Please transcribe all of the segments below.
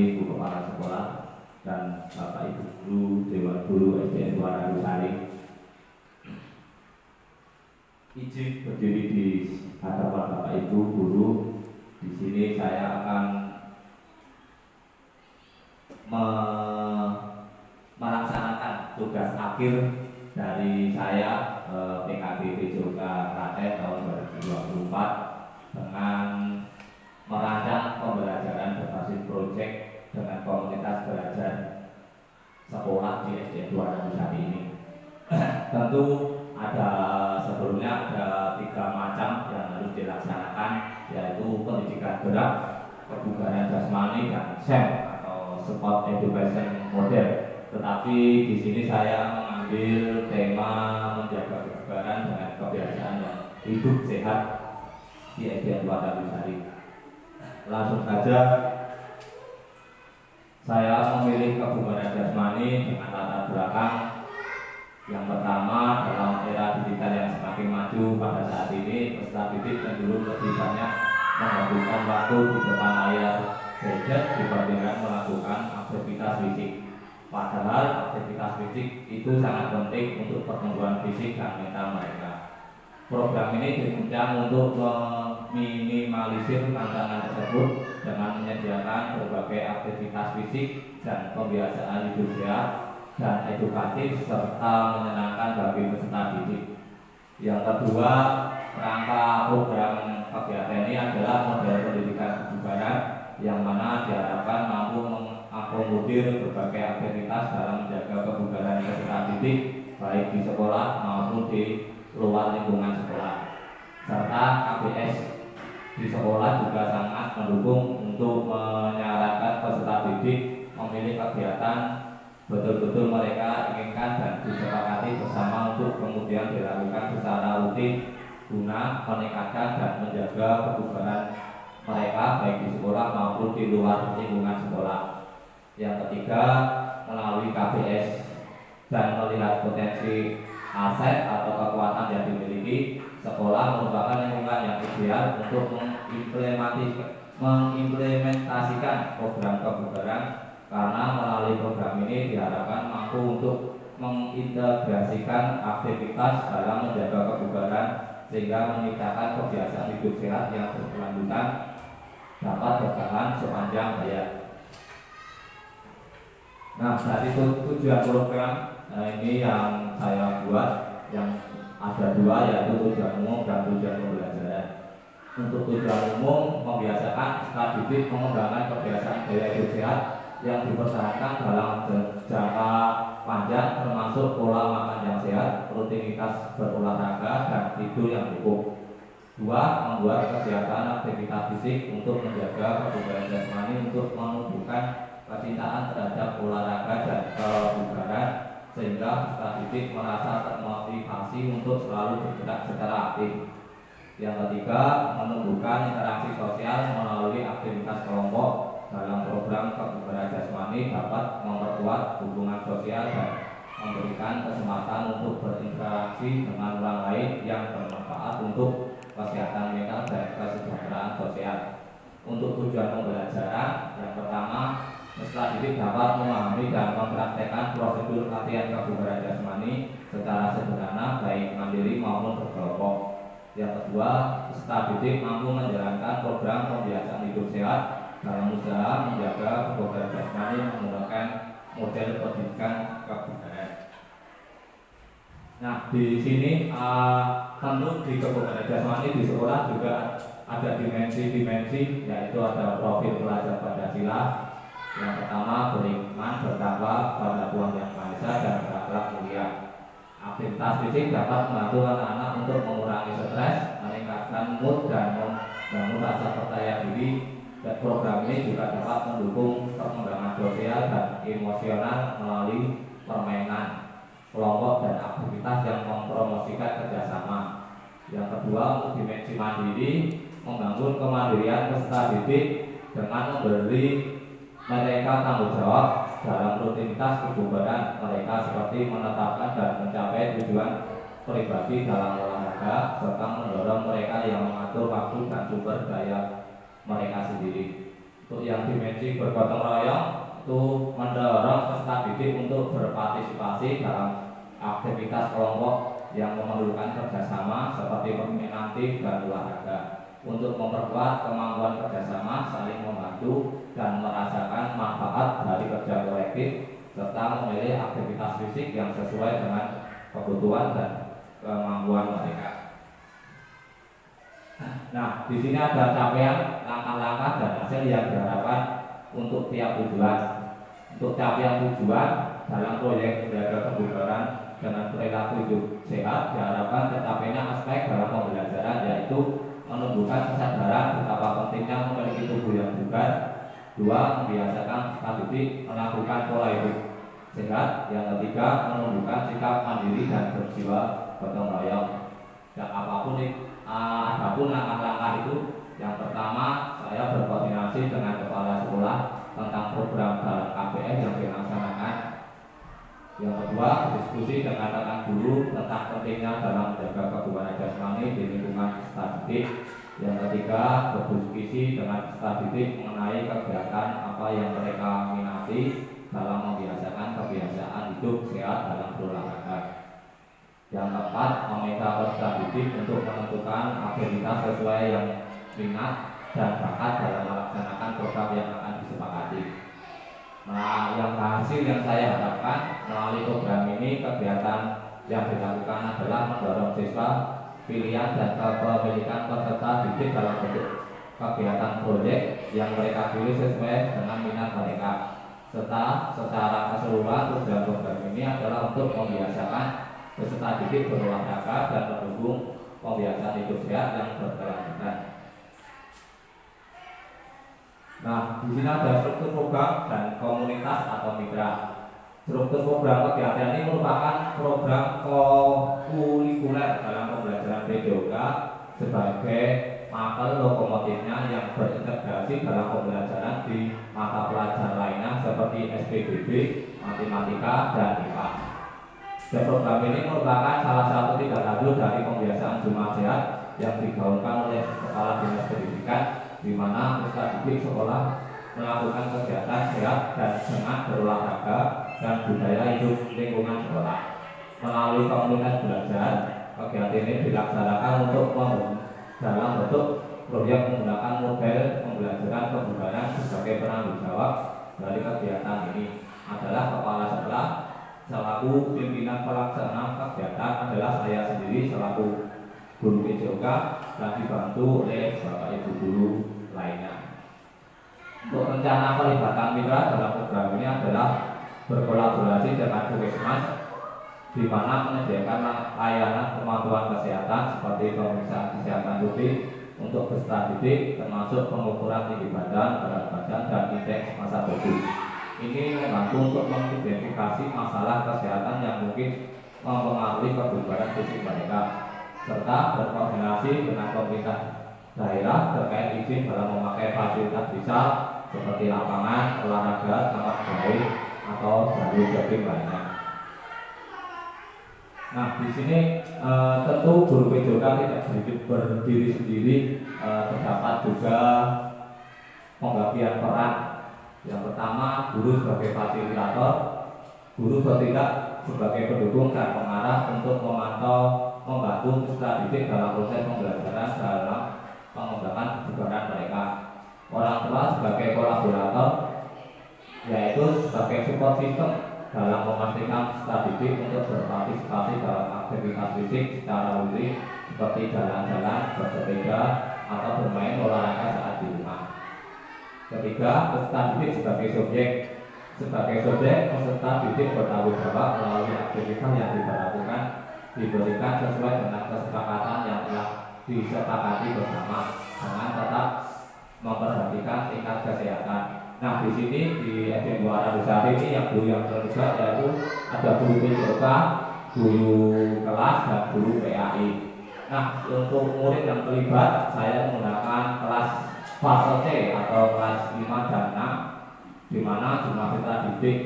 Ibu Kepala Sekolah dan Bapak Ibu Guru Dewan Guru SDN Wanarusari. Izin berdiri di hadapan Bapak Ibu Guru. Di sini saya akan melaksanakan tugas akhir dari saya PKB PJOK Klaten tahun 2024 dengan merancang pembelajaran berbasis proyek dengan komunitas belajar sekolah di SDN Wanarusari ini. Tentu sebelumnya ada 3 macam yang harus dilaksanakan, yaitu pendidikan gerak, kebugaran jasmani, dan SEM atau Sport Education Model. Tetapi di sini saya mengambil tema menjaga kebugaran dengan kebiasaan yang hidup sehat di SDN Wanarusari. Langsung saja, saya memilih kebugaran jasmani dengan latar belakang yang pertama. Dalam era digital yang semakin maju pada saat ini, peserta didik cenderung lebih banyak menghabiskan waktu di depan layar gadget dibandingkan melakukan aktivitas fisik. Padahal aktivitas fisik itu sangat penting untuk pertumbuhan fisik dan mental mereka. Program ini dirancang untuk meminimalisir tantangan tersebut dengan menyediakan berbagai aktivitas fisik dan kebiasaan hidup sehat dan edukatif serta menyenangkan bagi peserta didik. Yang kedua, rangka program kegiatan ini adalah model pendidikan kebugaran yang mana diharapkan mampu mengakomodir berbagai aktivitas dalam menjaga kebugaran peserta didik baik di sekolah maupun di luar lingkungan sekolah. Serta KBS di sekolah juga sangat mendukung untuk menyarankan peserta didik memilih kegiatan betul-betul mereka inginkan dan disepakati bersama untuk kemudian dilakukan secara rutin guna meningkatkan dan menjaga kebugaran mereka baik di sekolah maupun di luar lingkungan sekolah. Yang ketiga, melalui KBS dan melihat potensi aset atau kekuatan yang dimiliki, sekolah merupakan lingkungan yang ideal untuk mengimplementasikan program kebugaran, karena melalui program ini diharapkan mampu untuk mengintegrasikan aktivitas dalam menjaga kebugaran sehingga menciptakan kebiasaan hidup sehat yang berkelanjutan dapat bertahan sepanjang hayat. Nah, dari tujuan program ini yang saya buat, yang ada 2, yaitu tujuan umum dan tujuan pembelajaran. Untuk tujuan umum, membiasakan peserta didik mengembangkan kebiasaan gaya hidup sehat yang dipertahankan dalam jangka panjang, termasuk pola makan yang sehat, rutinitas berolahraga, dan tidur yang cukup. 2. Membuat kegiatan aktivitas fisik untuk menjaga kebugaran jasmani untuk menumbuhkan kecintaan terhadap olahraga dan kebugaran, sehingga peserta didik merasa termotivasi untuk selalu bergerak secara aktif. Yang ketiga, menumbuhkan interaksi sosial melalui aktivitas kelompok. Dalam program kebugaran jasmani dapat memperkuat hubungan sosial dan memberikan kesempatan untuk berinteraksi dengan orang lain yang bermanfaat untuk kesehatan mental dan kesejahteraan sosial. Untuk tujuan pembelajaran, yang pertama, peserta didik dapat memahami dan mempraktekkan prosedur latihan kebugaran jasmani secara sederhana baik mandiri maupun berkelompok. Yang kedua, peserta didik mampu menjalankan program pembiasaan hidup sehat dalam usaha menjaga kebugaran jasmani menggunakan model pendidikan kebugaran. Nah, di sini tentu di kebugaran jasmani di sekolah juga ada dimensi-dimensi, yaitu ada profil pelajar Pancasila. Yang pertama, beriman, bertakwa pada Tuhan Yang Maha Esa dan berakhlak mulia. Aktivitas fisik dapat membantu anak-anak untuk mengurangi stres, meningkatkan mood dan membangun rasa percaya diri. Dan program ini juga dapat mendukung perkembangan sosial dan emosional melalui permainan, kelompok, dan aktivitas yang mempromosikan kerjasama. Yang kedua, untuk dimensi mandiri, membangun kemandirian peserta didik dengan memberi mereka tanggung jawab dalam rutinitas kebugaran mereka, seperti menetapkan dan mencapai tujuan pribadi dalam olahraga, serta mendorong mereka yang mengatur waktu dan sumber daya mereka sendiri. Untuk yang dimensi bergotong royong itu mendorong peserta didik untuk berpartisipasi dalam aktivitas kelompok yang memerlukan kerjasama seperti permainan tim dan olahraga untuk memperkuat kemampuan kerjasama, saling membantu dan merasakan manfaat dari kerja kolektif serta memilih aktivitas fisik yang sesuai dengan kebutuhan dan kemampuan mereka. Nah, di sini ada capaian, langkah-langkah dan hasil yang diharapkan untuk tiap tujuan. Untuk capaian tujuan dalam proyek menjaga kebugaran dengan perilaku hidup sehat diharapkan tercapainya aspek dalam pembelajaran, yaitu menumbuhkan kesadaran betapa pentingnya memiliki tubuh yang bugar. 2. Membiasakan peserta didik melakukan pola hidup sehat. Yang ketiga, menumbuhkan sikap mandiri dan berjiwa gotong royong. Dan adapun langkah-langkah itu, yang pertama saya berkoordinasi dengan kepala sekolah tentang program dalam KPM yang dilaksanakan. Yang kedua, berdiskusi dengan rekan guru tentang pentingnya dalam menjaga kebugaran jasmani di lingkungan peserta didik. Yang ketiga, berdiskusi dengan peserta didik mengenai kegiatan apa yang mereka minati dalam membiasakan kebiasaan hidup sehat dalam berolahraga. Yang keempat, meminta peserta didik untuk menentukan aktivitas sesuai yang minat dan bakat dalam melaksanakan program yang akan disepakati. Nah, yang hasil yang saya harapkan melalui program ini, kegiatan yang dilakukan adalah mendorong siswa pilihan dan kepemilikan peserta didik dalam bentuk kegiatan proyek yang mereka pilih sesuai dengan minat mereka. Serta secara keseluruhan program ini adalah untuk membiasakan peserta didik berolahraga dan mendukung pembiasaan hidup sehat yang berkelanjutan. Nah, di sini ada struktur program dan komunitas atau mitra. Struktur program kegiatan ini merupakan program kurikuler dalam pembelajaran PJOK sebagai mapel lokomotifnya yang berintegrasi dalam pembelajaran di mata pelajaran lainnya seperti SPBB, matematika, dan IPA. Dan program ini merupakan salah satu tindak lanjut dari pembiasaan Jumat Sehat yang digaungkan oleh Kepala Dinas Pendidikan, di mana peserta didik sekolah melakukan kegiatan sehat dan semangat berolahraga dan budaya hidup lingkungan sekolah. Melalui komunitas belajar, kegiatan ini dilaksanakan untuk dalam bentuk proyek menggunakan model pembelajaran kebugaran sebagai penanggung jawab dari kegiatan ini adalah kepala sekolah. Selaku pimpinan pelaksana kegiatan adalah saya sendiri selaku guru PJOK dan dibantu oleh Bapak Ibu guru lainnya. Untuk rencana pelibatan mitra dalam program ini adalah berkolaborasi dengan Puskesmas, di mana menyediakan layanan pemantauan kesehatan seperti pemeriksaan kesehatan rutin untuk peserta didik, termasuk pengukuran tinggi badan, berat badan, dan indeks massa tubuh. Ini membantu untuk mengidentifikasi masalah kesehatan yang mungkin mempengaruhi kebugaran fisik mereka, serta berkoordinasi dengan pemerintah daerah terkait izin dalam memakai fasilitas vital seperti lapangan olahraga, tempat bermain, atau jalur jogging lainnya. Nah, di sini tentu guru PJOK tidak berdiri sendiri, terdapat juga pembagian peran. Yang pertama, guru sebagai fasilitator, guru bertindak sebagai pendukung dan pengarah untuk membantu peserta didik dalam proses pembelajaran dalam pengembangan kebugaran mereka. Orang tua sebagai kolaborator, yaitu sebagai support system dalam memastikan peserta didik untuk berpartisipasi dalam aktivitas fisik secara rutin seperti jalan-jalan, bersepeda, atau bermain olahraga saat di rumah. Ketiga, peserta didik sebagai subjek. Sebagai subjek, peserta didik bertanggung jawab melalui aktivitas yang diberikan sesuai dengan kesepakatan yang telah disepakati bersama, dengan tetap memperhatikan tingkat kesehatan. Nah, di sini di SD Muara Besar ini yang guru yang terlibat yaitu ada guru PJOK, guru kelas, dan guru PAI. Nah, untuk murid yang terlibat, saya menggunakan kelas fase C atau kelas 5 dan 6, di mana jumlah peserta didik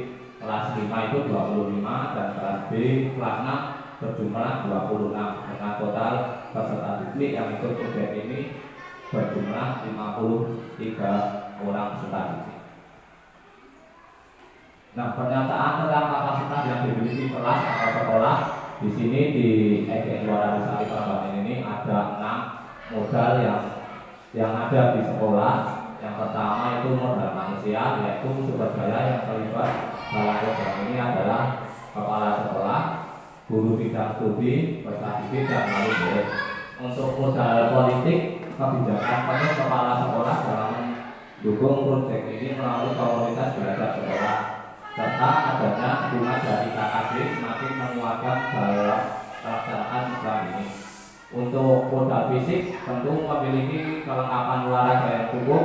kelas 5 itu 25 dan kelas B kelas 6 berjumlah 26 dengan total peserta didik yang ikut proyek ini berjumlah 53 orang peserta didik. Nah, pernyataan tentang kapasitas yang dimiliki kelas atau sekolah di sini di EGN Waradisari Prambanan ini ada 6 modal yang ada di sekolah. Yang pertama itu modal manusia, yaitu sumber daya yang terlibat dalam program ini adalah kepala sekolah, guru bidang studi, peserta didik, dan wali murid. Untuk modal politik, kebijakan penuh kepala sekolah dalam mendukung proyek ini melalui komunitas belajar sekolah, serta adanya dukungan dari KKD semakin menguatkan dalam pelaksanaan program ini. Untuk modal fisik, tentu memiliki kelengkapan olahraga yang cukup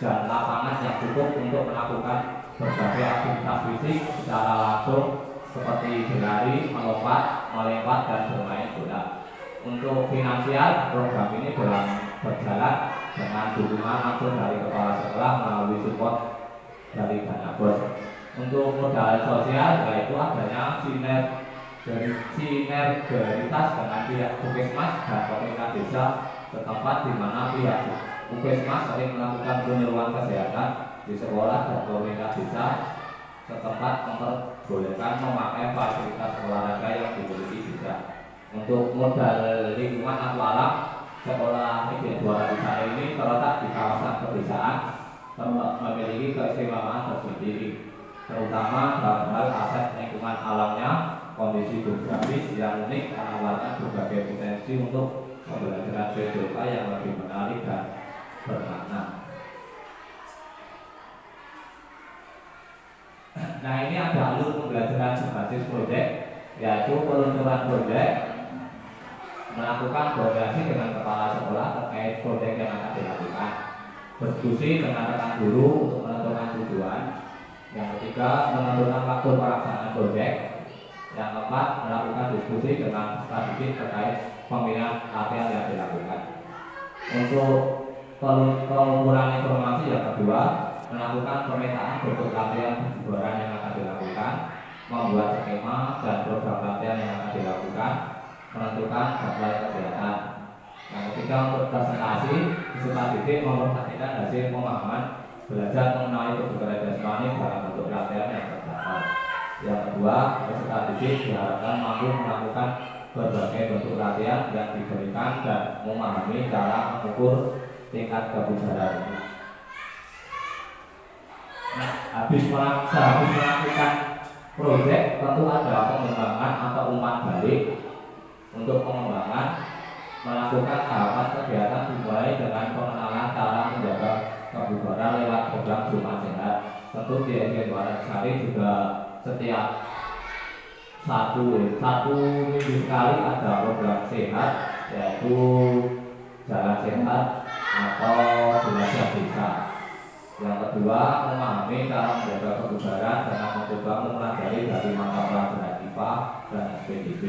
dan lapangan yang cukup untuk melakukan berbagai aktivitas fisik secara langsung seperti berlari, melompat, melempar, dan bermain bola. Untuk finansial, program ini berjalan dengan dukungan langsung dari kepala sekolah melalui support dari dana bos. Untuk modal sosial, yaitu adanya sinergitas dengan pihak Puskesmas dan pemerintah desa setempat, di mana pihak Puskesmas sering melakukan penyuluhan kesehatan di sekolah dan pemerintah desa setempat memperbolehkan memakai fasilitas olahraga yang dimiliki desa. Untuk modal lingkungan atau alam, sekolah EGN Waradisari ini terletak di kawasan pedesaan, memiliki keistimewaan tersendiri, terutama dalam hal aset lingkungan alamnya, kondisi geografis yang unik, menawarkan berbagai potensi untuk pembelajaran PJK yang lebih menarik dan bermakna. Nah, ini ada alur pembelajaran berbasis proyek, yaitu peluncuran proyek, melakukan koordinasi dengan kepala sekolah terkait proyek yang akan dilakukan, berdiskusi dengan rekan guru untuk menentukan tujuan. Yang ketiga, menentukan waktu pelaksanaan proyek. Yang keempat, melakukan diskusi dengan peserta didik terkait pemilihan latihan yang dilakukan. Untuk pengumpulan informasi yang kedua, melakukan pemetaan bentuk latihan kejuaraan yang akan dilakukan, membuat skema dan program latihan yang akan dilakukan, menentukan jadwal kegiatan. Yang ketiga, untuk presentasi, peserta didik memperhatikan hasil pemahaman belajar mengenai kebugaran jasmani dalam bentuk latihan yang terdapat. Yang kedua, peserta didik diharapkan mampu melakukan berbagai bentuk latihan yang diberikan dan memahami cara mengukur tingkat kebugaran. Nah, habis melakukan proyek, tentu ada pengembangan atau umpan balik. Untuk pengembangan, melakukan tahapan kegiatan dimulai dengan pengenalan cara menjaga kebugaran lewat program Jumat Sehat. Tentu di EGN Waradisari juga setiap satu minggu sekali ada program sehat, yaitu jalan sehat atau jelajah desa. Yang kedua, memahami cara menjaga kebugaran dengan mencoba mempelajari dari mata pelajaran IPA dan SPDB.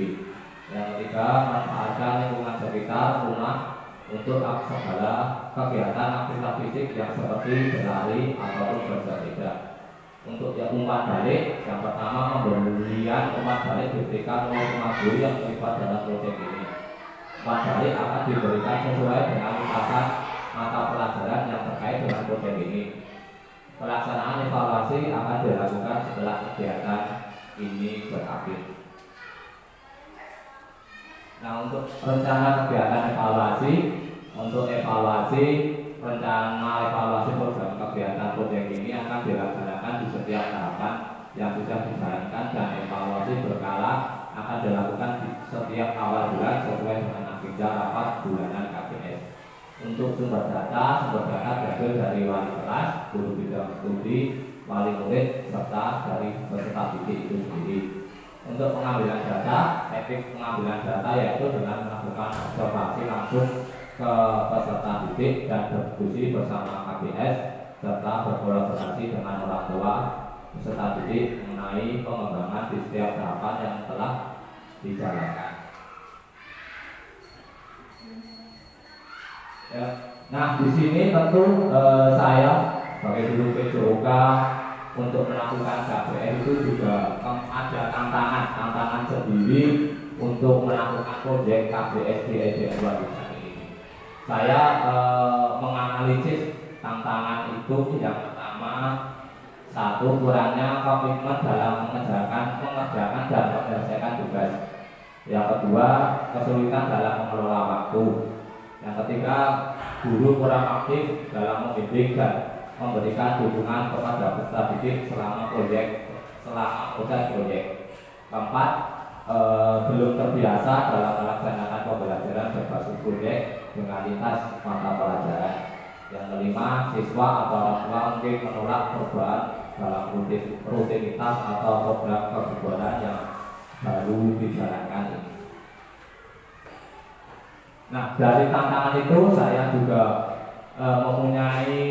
Yang ketiga, manfaatkan lingkungan sekitar rumah untuk segala kegiatan aktivitas fisik yang seperti berlari ataupun bersepeda. Untuk yang umpan balik, yang pertama, pemberian umpan balik diberikan oleh guru yang terlibat dalam proyek ini. Umpan balik akan diberikan sesuai dengan lintasan mata pelajaran yang terkait dengan proyek ini. Pelaksanaan evaluasi akan dilakukan setelah kegiatan ini berakhir. Nah, untuk rencana kegiatan evaluasi, rencana evaluasi program kegiatan proyek ini akan dilaksanakan di setiap tahapan yang sudah dijalankan, dan evaluasi berkala akan dilakukan di setiap awal bulan sesuai dengan agenda rapat bulanan KPS. Untuk sumber data berasal dari wali kelas, guru bidang studi, wali murid, serta dari peserta didik itu sendiri. Untuk pengambilan data, teknik pengambilan data yaitu dengan melakukan observasi langsung ke peserta didik dan berdiskusi bersama KPS serta berkolaborasi dengan orang tua peserta didik mengenai pengembangan di setiap tahapan yang telah dijalankan. Ya. Nah, di sini tentu saya sebagai guru PJOK untuk melakukan KPS itu juga ada tantangan sendiri untuk melakukan proyek KPS di EGN Waradisari ini. Saya menganalisis tantangan itu yang pertama, satu, kurangnya komitmen dalam mengerjakan dan menyelesaikan tugas. Yang kedua, kesulitan dalam mengelola waktu. Yang ketiga, guru kurang aktif dalam membimbing dan memberikan dukungan kepada peserta didik selama proses proyek. Keempat, belum terbiasa dalam melaksanakan pembelajaran berbasis proyek dengan lintas mata pelajaran. Yang kelima, siswa atau orang tua mungkin menolak perubahan dalam rutinitas atau program kebugaran yang baru dijalankan ini. Nah, dari tantangan itu saya juga mempunyai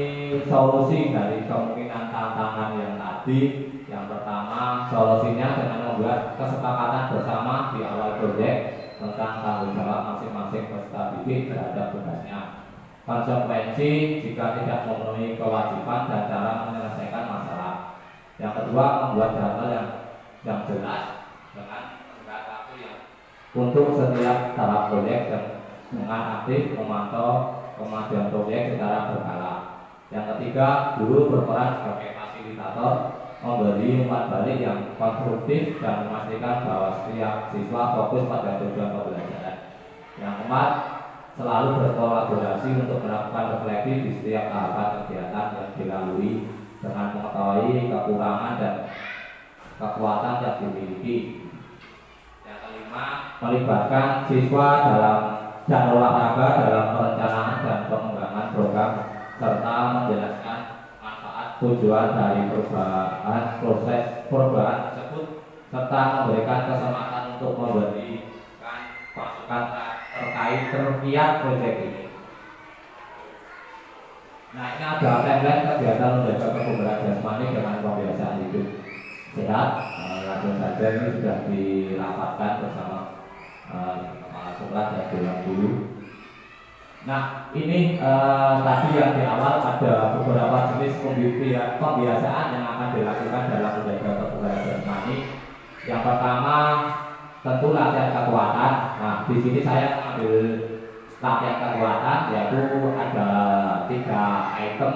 solusi dari kemungkinan tantangan yang tadi. Yang pertama, solusinya dengan membuat kesepakatan bersama di awal proyek tentang tanggung jawab masing-masing peserta didik terhadap tugasnya, konsekuensi jika tidak memenuhi kewajiban dan cara menyelesaikan masalah. Yang kedua, membuat jadwal yang jelas dengan tenggat waktu yang untuk setiap tahap proyek dan dengan aktif memantau kemajuan proyek secara berkala. Yang ketiga, guru berperan sebagai fasilitator, memberi umpan balik yang konstruktif dan memastikan bahwa setiap siswa fokus pada tujuan pembelajaran. Yang keempat, selalu berkolaborasi untuk melakukan refleksi di setiap tahapan kegiatan yang dilalui dengan mengetahui kekurangan dan kekuatan yang dimiliki. Yang kelima, melibatkan siswa dan olahraga dalam perencanaan dan pengembangan program serta menjelaskan manfaat tujuan dari perubahan tersebut serta memberikan kesempatan untuk memberikan masukan terkait kerugian proyek ini. Nah, ini ada template kegiatan menjaga kebugaran jasmani dengan pembiasaan hidup sehat. Langsung saja ini sudah dirapatkan bersama kepala sekolah dan dewan guru. Nah, ini tadi yang di awal ada beberapa jenis pembiasaan yang akan dilakukan dalam menjaga kebugaran jasmani. Yang pertama, tentu latihan kekuatan. Nah, di sini saya mengambil latihan kekuatan, yaitu ada 3 item,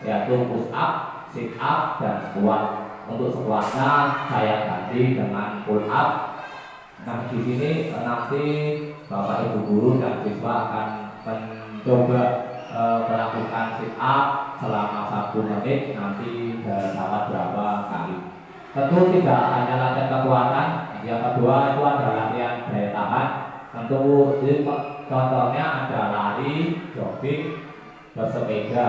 yaitu push up, sit up, dan squat. Untuk squatnya saya ganti dengan pull up. Nah, di sini nanti Bapak Ibu guru dan siswa akan mencoba melakukan sit up selama 1 menit, nanti dapat berapa kali. Tentu tidak hanya latihan kekuatan. Yang kedua itu ada latihan daya tahan. Tentu contohnya ada lari, jogging, bersepeda.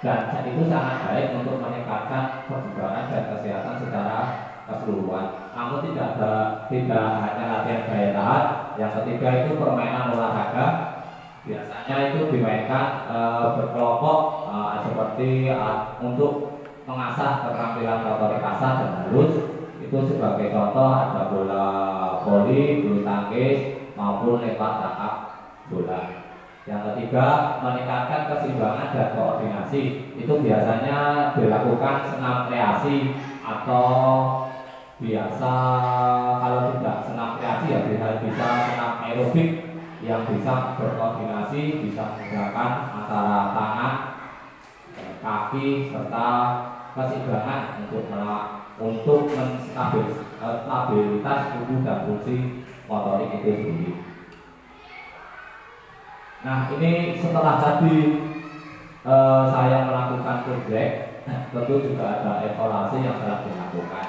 Dan itu sangat baik untuk meningkatkan kebugaran dan kesehatan secara keseluruhan. Namun tidak hanya latihan daya tahan. Yang ketiga itu permainan olahraga. Biasanya itu dimainkan berkelompok seperti untuk mengasah keterampilan motorik kasar dan halus. Itu sebagai contoh ada bola voli, bulu tangkis, maupun lempar tangkap bola. Yang ketiga, meningkatkan keseimbangan dan koordinasi. Itu biasanya dilakukan senam kreasi atau biasa kalau tidak senam kreasi ya bisa senam aerobik yang bisa berkoordinasi, bisa menggunakan antara tangan, kaki serta keseimbangan untuk menstabilitas tubuh dan fungsi motorik itu sendiri. Nah, ini setelah tadi saya melakukan proyek, tentu juga ada evaluasi yang telah dilakukan.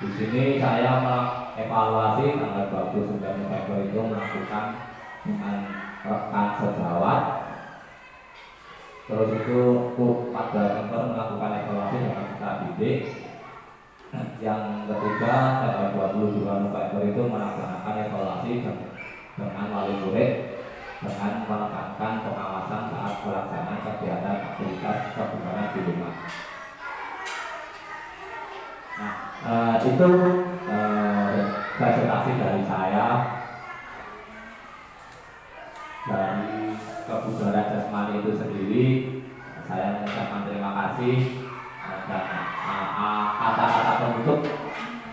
Di sini saya mengevaluasi tanggal 29 November itu melakukan dengan rekan sejawat. Terus itu pada November melakukan evaluasi dengan peserta didik. Yang ketiga tanggal 22 November itu melaksanakan evaluasi dengan wali murid dengan menekankan pengawasan saat pelaksanaan kegiatan aktivitas kebugaran di rumah. Nah, itu presentasi dari saya dari kebugaran jasmani itu sendiri. Saya mengucapkan terima kasih dan kata-kata penutup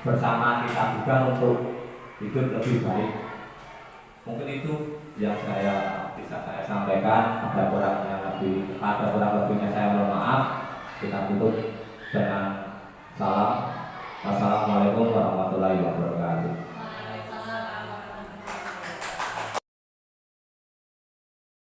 bersama kita juga untuk hidup lebih baik. Mungkin itu yang bisa saya sampaikan. Ada kurang lebihnya saya mohon maaf. Kita tutup dengan salam. Wassalamualaikum warahmatullahi wabarakatuh.